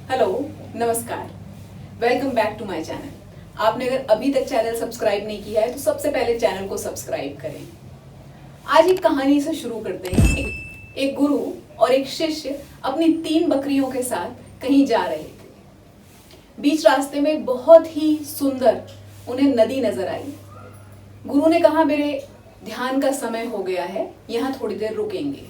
Hello, नमस्कार। Welcome back to my channel. आपने अगर अभी तक चैनल सब्सक्राइब नहीं किया है तो सबसे पहले चैनल को सब्सक्राइब करें। आज एक कहानी से शुरू करते हैं। एक गुरु और एक शिष्य अपनी 3 बकरियों के साथ कहीं जा रहे थे। बीच रास्ते में बहुत ही सुंदर उन्हें नदी नजर आई। गुरु ने कहा, मेरे ध्यान का समय हो गया है, यहाँ थोड़ी देर रुकेंगे।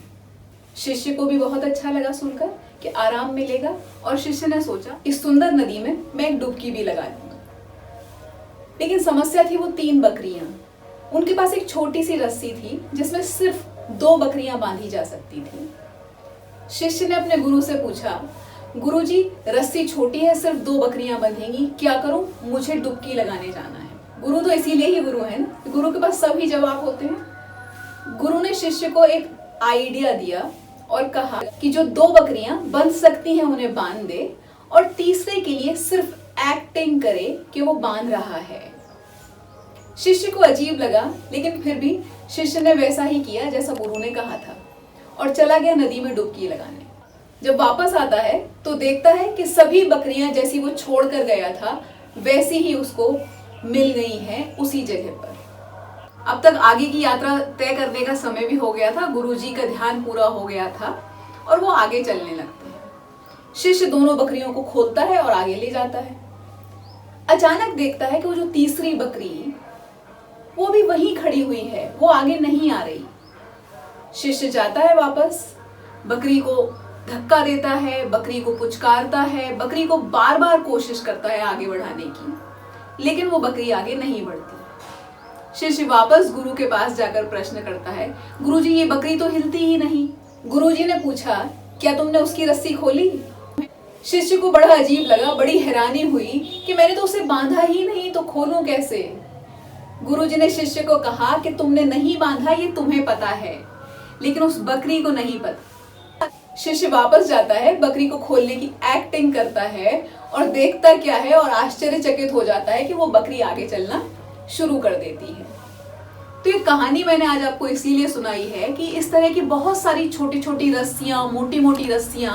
शिष्य को भी बहुत अच्छा लगा सुनकर कि आराम मिलेगा और शिष्य ने सोचा इस सुंदर नदी में मैं एक डुबकी भी लगा लूंगा। लेकिन समस्या थी वो 3 बकरियां। उनके पास एक छोटी सी रस्सी थी जिसमें सिर्फ 2 बकरियां बांधी जा सकती थी। शिष्य ने अपने गुरु से पूछा, गुरुजी रस्सी छोटी है, सिर्फ 2 बकरियां बंधेंगी, क्या करूं? मुझे डुबकी लगाने जाना है। गुरु तो इसीलिए ही गुरु है ना, गुरु के पास सभी जवाब होते हैं। गुरु ने शिष्य को एक आइडिया दिया और कहा कि जो 2 बकरियां बंध सकती हैं उन्हें बांध दे और तीसरे के लिए सिर्फ एक्टिंग करे कि वो बांध रहा है। शिष्य को अजीब लगा, लेकिन फिर भी शिष्य ने वैसा ही किया जैसा गुरु ने कहा था और चला गया नदी में डुबकी लगाने। जब वापस आता है तो देखता है कि सभी बकरियां जैसी वो छोड़ कर गया था वैसी ही उसको मिल गई हैं उसी जगह पर। अब तक आगे की यात्रा तय करने का समय भी हो गया था, गुरुजी का ध्यान पूरा हो गया था और वो आगे चलने लगते हैं। शिष्य दोनों बकरियों को खोलता है और आगे ले जाता है। अचानक देखता है कि वो जो तीसरी बकरी वो भी वहीं खड़ी हुई है, वो आगे नहीं आ रही। शिष्य जाता है वापस, बकरी को धक्का देता है, बकरी को पुचकारता है, बकरी को बार बार कोशिश करता है आगे बढ़ाने की, लेकिन वो बकरी आगे नहीं बढ़ती। शिष्य वापस गुरु के पास जाकर प्रश्न करता है, गुरुजी ये बकरी तो हिलती ही नहीं। गुरुजी ने पूछा, क्या तुमने उसकी रस्सी खोली? शिष्य को बड़ा अजीब लगा, बड़ी हैरानी हुई कि मैंने तो उसे बांधा ही नहीं, तो खोलूं कैसे? गुरुजी ने शिष्य को कहा कि तुमने नहीं बांधा ये तुम्हें पता है, लेकिन उस बकरी को नहीं पता। शिष्य वापस जाता है, बकरी को खोलने की एक्टिंग करता है और देखता क्या है और आश्चर्यचकित हो जाता है कि वो बकरी आगे चलना शुरू कर देती है। तो ये कहानी मैंने आज आपको इसीलिए सुनाई है कि इस तरह की बहुत सारी छोटी छोटी रस्सियां, मोटी मोटी रस्सियां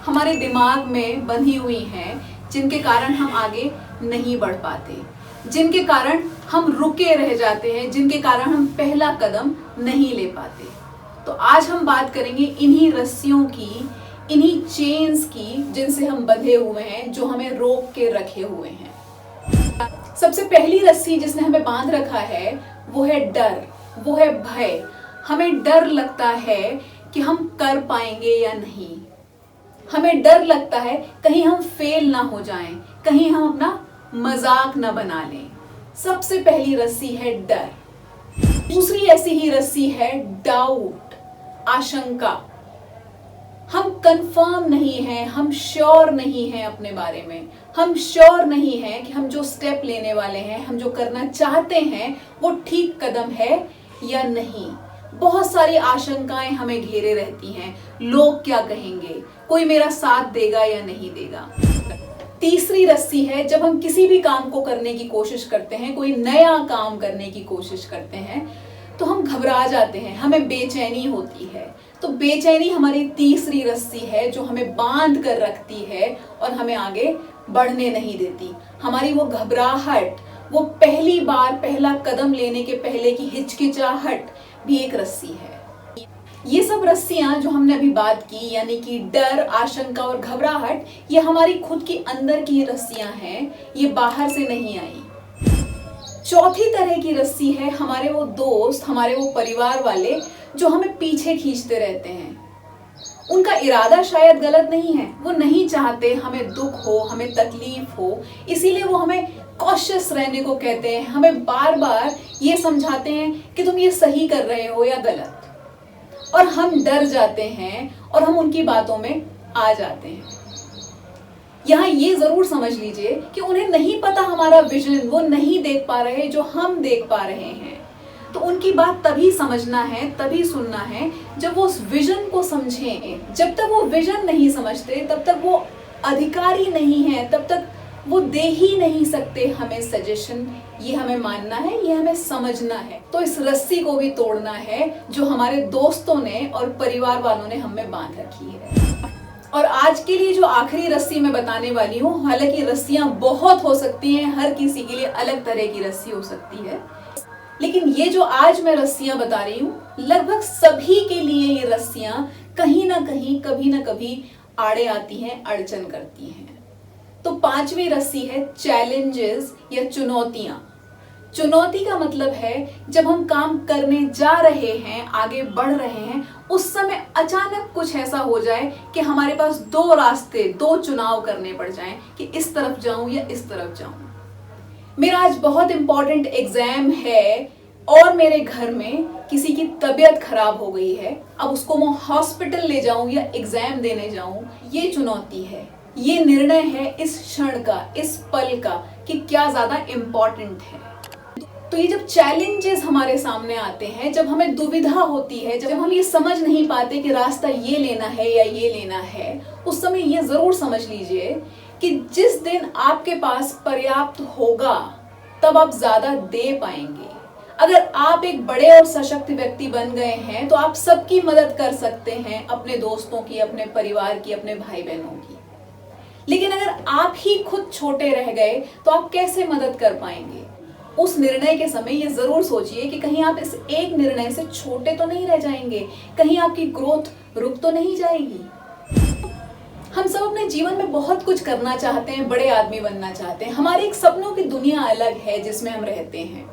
हमारे दिमाग में बंधी हुई हैं, जिनके कारण हम आगे नहीं बढ़ पाते, जिनके कारण हम रुके रह जाते हैं, जिनके कारण हम पहला कदम नहीं ले पाते। तो आज हम बात करेंगे इन्हीं रस्सियों की, इन्हीं चेन्स की, जिनसे हम बंधे हुए हैं, जो हमें रोक के रखे हुए हैं। सबसे पहली रस्सी जिसने हमें बांध रखा है वो है डर, वो है भय। हमें डर लगता है कि हम कर पाएंगे या नहीं। हमें डर लगता है कहीं हम फेल ना हो जाएं, कहीं हम अपना मजाक ना बना लें। सबसे पहली रस्सी है डर। दूसरी ऐसी ही रस्सी है डाउट, आशंका। हम कंफर्म नहीं हैं, हम श्योर नहीं हैं अपने बारे में, हम श्योर नहीं हैं कि हम जो स्टेप लेने वाले हैं, हम जो करना चाहते हैं वो ठीक कदम है या नहीं। बहुत सारी आशंकाएं हमें घेरे रहती हैं। लोग क्या कहेंगे, कोई मेरा साथ देगा या नहीं देगा। तीसरी रस्सी है जब हम किसी भी काम को करने की कोशिश करते हैं, कोई नया काम करने की कोशिश करते हैं तो हम घबरा जाते हैं, हमें बेचैनी होती है। तो बेचैनी हमारी तीसरी रस्सी है जो हमें बांध कर रखती है और हमें आगे बढ़ने नहीं देती। हमारी वो घबराहट, वो पहली बार पहला कदम लेने के पहले की हिचकिचाहट भी एक रस्सी है। ये सब रस्सियां जो हमने अभी बात की, यानी कि डर, आशंका और घबराहट, ये हमारी खुद की अंदर की रस्सियां हैं, ये बाहर से नहीं आई। चौथी तरह की रस्सी है हमारे वो दोस्त, हमारे वो परिवार वाले जो हमें पीछे खींचते रहते हैं। उनका इरादा शायद गलत नहीं है, वो नहीं चाहते हमें दुख हो, हमें तकलीफ हो, इसीलिए वो हमें कॉशियस रहने को कहते हैं, हमें बार बार ये समझाते हैं कि तुम ये सही कर रहे हो या गलत। और हम डर जाते हैं और हम उनकी बातों में आ जाते हैं। यहाँ ये जरूर समझ लीजिए कि उन्हें नहीं पता हमारा विजन, वो नहीं देख पा रहे जो हम देख पा रहे हैं। तो उनकी बात तभी समझना है, तभी सुनना है जब वो उस विजन को समझें। जब तक वो विजन नहीं समझते तब तक वो अधिकारी नहीं है, तब तक वो दे ही नहीं सकते हमें सजेशन। ये हमें मानना है, ये हमें समझना है। तो इस रस्सी को भी तोड़ना है जो हमारे दोस्तों ने और परिवार वालों ने हमें बांध रखी है। और आज के लिए जो आखिरी रस्सी मैं बताने वाली हूँ, हालांकि रस्सियां बहुत हो सकती हैं, हर किसी के लिए अलग तरह की रस्सी हो सकती है, लेकिन ये जो आज मैं रस्सियां बता रही हूँ, लगभग सभी के लिए ये रस्सियां कहीं ना कहीं कभी ना कभी आड़े आती हैं, अड़चन करती हैं। तो पांचवी रस्सी है चैलेंजेस या चुनौतियां। चुनौती का मतलब है जब हम काम करने जा रहे हैं, आगे बढ़ रहे हैं, उस समय अचानक कुछ ऐसा हो जाए कि हमारे पास दो रास्ते, दो चुनाव करने पड़ जाएं कि इस तरफ जाऊं या इस तरफ जाऊं। मेरा आज बहुत इंपॉर्टेंट एग्जाम है और मेरे घर में किसी की तबीयत खराब हो गई है, अब उसको मैं हॉस्पिटल ले जाऊं या एग्जाम देने जाऊं, ये चुनौती है। ये निर्णय है इस क्षण का, इस पल का कि क्या ज्यादा इंपॉर्टेंट है। तो ये जब चैलेंजेस हमारे सामने आते हैं, जब हमें दुविधा होती है, जब हम ये समझ नहीं पाते कि रास्ता ये लेना है या ये लेना है, उस समय ये जरूर समझ लीजिए कि जिस दिन आपके पास पर्याप्त होगा तब आप ज्यादा दे पाएंगे। अगर आप एक बड़े और सशक्त व्यक्ति बन गए हैं तो आप सबकी मदद कर सकते हैं, अपने दोस्तों की, अपने परिवार की, अपने भाई बहनों की। लेकिन अगर आप ही खुद छोटे रह गए तो आप कैसे मदद कर पाएंगे? उस निर्णय के समय ये जरूर सोचिए कि कहीं आप इस एक निर्णय से छोटे तो नहीं रह जाएंगे, कहीं आपकी ग्रोथ रुक तो नहीं जाएगी। हम सब अपने जीवन में बहुत कुछ करना चाहते हैं, बड़े आदमी बनना चाहते हैं, हमारी एक सपनों की दुनिया अलग है जिसमें हम रहते हैं,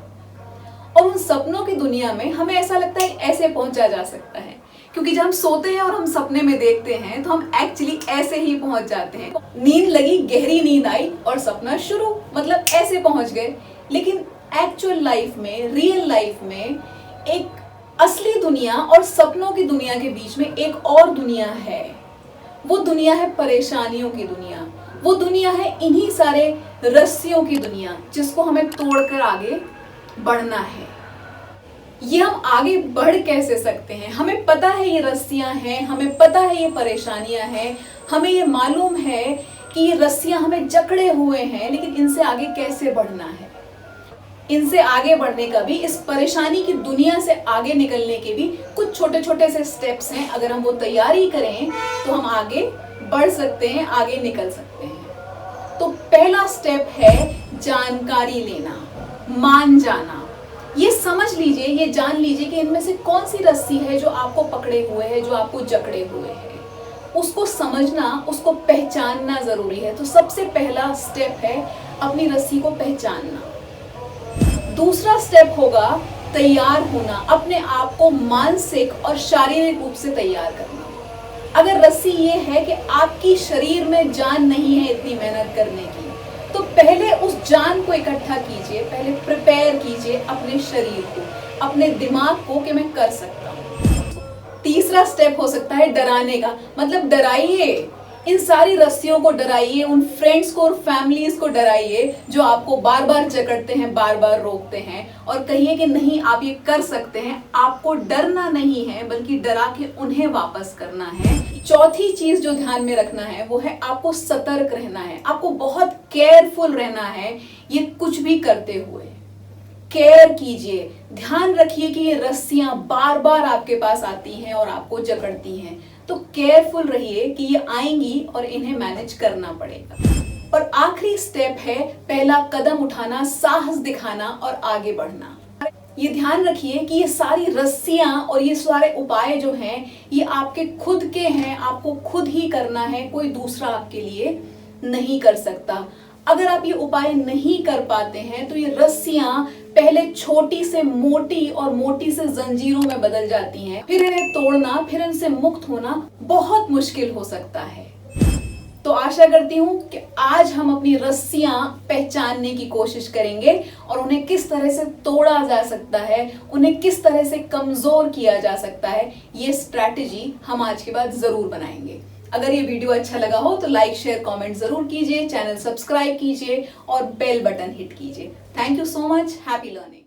और उन सपनों की दुनिया में हमें ऐसा लगता है ऐसे पहुंचा जा सकता है, क्योंकि जब हम सोते हैं और हम सपने में देखते हैं तो हम एक्चुअली ऐसे ही पहुंच जाते हैं। नींद लगी, गहरी नींद आई और सपना शुरू, मतलब ऐसे पहुंच गए। लेकिन एक्चुअल लाइफ में, रियल लाइफ में एक असली दुनिया और सपनों की दुनिया के बीच में एक और दुनिया है। वो दुनिया है परेशानियों की दुनिया, वो दुनिया है इन्हीं सारे रस्सियों की दुनिया जिसको हमें तोड़कर आगे बढ़ना है। ये हम आगे बढ़ कैसे सकते हैं? हमें पता है ये रस्सियां हैं, हमें पता है ये परेशानियां हैं, हमें ये मालूम है कि ये रस्सियां हमें जकड़े हुए हैं, लेकिन इनसे आगे कैसे बढ़ना है? इनसे आगे बढ़ने का भी, इस परेशानी की दुनिया से आगे निकलने के भी कुछ छोटे छोटे से स्टेप्स हैं। अगर हम वो तैयारी करें तो हम आगे बढ़ सकते हैं, आगे निकल सकते हैं। तो पहला स्टेप है जानकारी लेना, मान जाना। ये समझ लीजिए, ये जान लीजिए कि इनमें से कौन सी रस्सी है जो आपको पकड़े हुए है, जो आपको जकड़े हुए है। उसको समझना, उसको पहचानना जरूरी है। तो सबसे पहला स्टेप है अपनी रस्सी को पहचानना। दूसरा स्टेप होगा तैयार होना, अपने आप को मानसिक और शारीरिक रूप से तैयार करना। अगर रस्सी ये है कि आपकी शरीर में जान नहीं है इतनी मेहनत करने की, तो पहले उस जान को इकट्ठा कीजिए, पहले प्रिपेयर कीजिए अपने शरीर को, अपने दिमाग को कि मैं कर सकता हूँ। तीसरा स्टेप हो सकता है डराने का, मतलब डराइए, इन सारी रस्सियों को डराइए, उन फ्रेंड्स को और फैमिलीज को डराइए जो आपको बार बार जकड़ते हैं, बार बार रोकते हैं, और कहिए कि नहीं आप ये कर सकते हैं। आपको डरना नहीं है, बल्कि डरा के उन्हें वापस करना है। चौथी चीज जो ध्यान में रखना है वो है आपको सतर्क रहना है, आपको बहुत केयरफुल रहना है। ये कुछ भी करते हुए केयर कीजिए, ध्यान रखिए कि ये रस्सियां बार बार आपके पास आती हैं और आपको जकड़ती हैं, तो केयरफुल रहिए कि ये आएंगी और इन्हें मैनेज करना पड़ेगा। और आखिरी स्टेप है पहला कदम उठाना, साहस दिखाना और आगे बढ़ना। ये ध्यान रखिए कि ये सारी रस्सियां और ये सारे उपाय जो हैं ये आपके खुद के हैं, आपको खुद ही करना है, कोई दूसरा आपके लिए नहीं कर सकता। अगर आप ये उपाय नहीं कर पाते हैं तो ये रस्सियां पहले छोटी से मोटी और मोटी से जंजीरों में बदल जाती हैं, फिर इन्हें तोड़ना, फिर इनसे मुक्त होना बहुत मुश्किल हो सकता है। तो आशा करती हूँ कि आज हम अपनी रस्सियां पहचानने की कोशिश करेंगे और उन्हें किस तरह से तोड़ा जा सकता है, उन्हें किस तरह से कमजोर किया जा सकता है, ये स्ट्रैटेजी हम आज के बाद जरूर बनाएंगे। अगर ये वीडियो अच्छा लगा हो तो लाइक, शेयर, कमेंट जरूर कीजिए, चैनल सब्सक्राइब कीजिए और बेल बटन हिट कीजिए। Thank you so much, happy learning.